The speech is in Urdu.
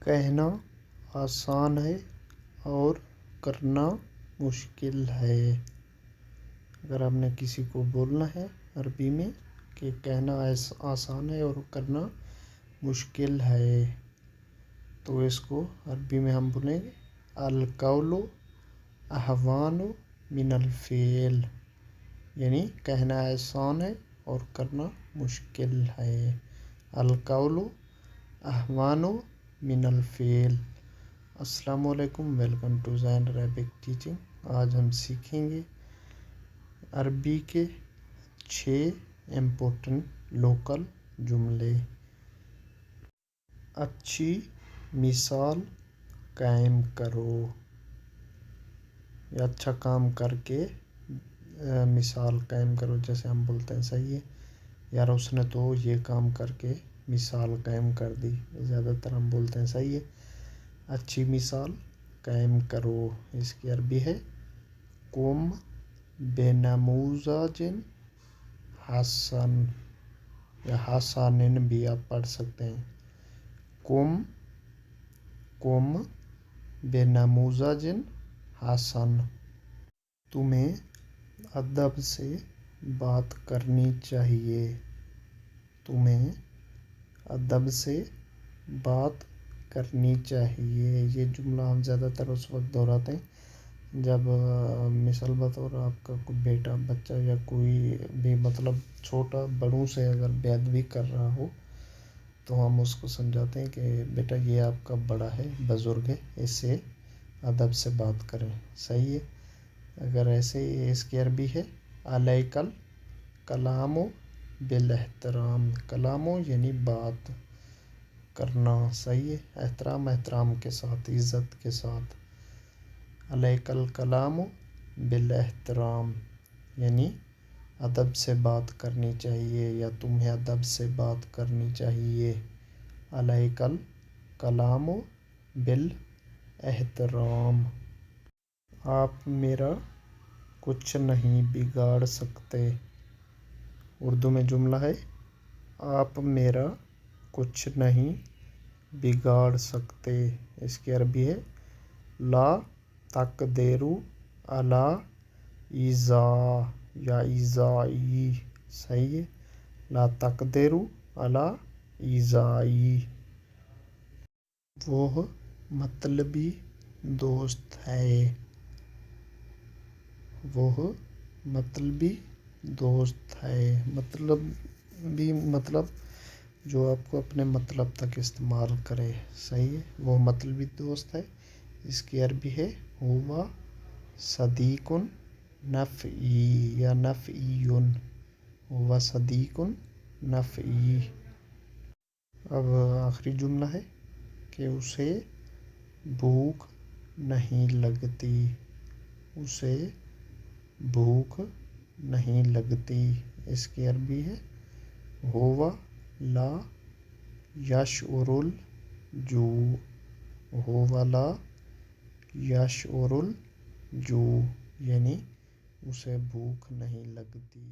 کہنا آسان ہے اور کرنا مشکل ہے۔ اگر آپ نے کسی کو بولنا ہے عربی میں کہ کہنا آسان ہے اور کرنا مشکل ہے تو اس کو عربی میں ہم بولیں گے القول اہون من الفعل، یعنی کہنا آسان ہے اور کرنا مشکل ہے۔ القول اہون من الفعل۔ السلام علیکم، welcome to Zain Arabic teaching. آج ہم سیکھیں گے عربی کے 6 امپورٹنٹ لوکل جملے۔ اچھی مثال قائم کرو، یا اچھا کام کر کے مثال قائم کرو۔ جیسے ہم بولتے ہیں صحیح ہے یار اس نے تو یہ کام کر کے مثال قائم کر دی، زیادہ تر ہم بولتے ہیں صحیح ہے۔ اچھی مثال قائم کرو، اس کی عربی ہے قم بنموذج حسن، یا حسن بھی آپ پڑھ سکتے ہیں۔ قم بنموذج حسن۔ تمہیں ادب سے بات کرنی چاہیے، تمہیں ادب سے بات کرنی چاہیے۔ یہ جملہ ہم زیادہ تر اس وقت دہراتے ہیں جب مثال بطور آپ کا کوئی بیٹا بچہ یا کوئی بھی مطلب چھوٹا بڑوں سے اگر بے ادبی کر رہا ہو تو ہم اس کو سمجھاتے ہیں کہ بیٹا یہ آپ کا بڑا ہے، بزرگ ہے، اس سے ادب سے بات کریں، صحیح ہے۔ اگر ایسے ہی اس کی عربی ہے علیک الکلام بالاحترام۔ کلام یعنی بات کرنا، صحیح ہے، احترام کے ساتھ، عزت کے ساتھ۔ علیک الکلام بالاحترام یعنی ادب سے بات کرنی چاہیے، یا تمہیں ادب سے بات کرنی چاہیے۔ علیک الکلام بالاحترام۔ آپ میرا کچھ نہیں بگاڑ سکتے۔ اردو میں جملہ ہے آپ میرا کچھ نہیں بگاڑ سکتے۔ اس کی عربی ہے لا تقدروا علی ایذاء یا ایذائی، صحیح ہے، لا تقدروا علی ایذائی۔ وہ مطلبی دوست ہے، وہ مطلبی دوست ہے۔ مطلب جو آپ کو اپنے مطلب تک استعمال کرے، صحیح ہے، وہ مطلبی دوست ہے۔ اس کی عربی ہے ہو صدیق نفعی یا نفعی، ہو صدیق نفعی۔ اب آخری جملہ ہے کہ اسے بھوک نہیں لگتی، اسے بھوک نہیں لگتی۔ اس کی عربی ہے ہو لا یشعر الجوع، ہو لا یشعر الجوع یعنی اسے بھوک نہیں لگتی۔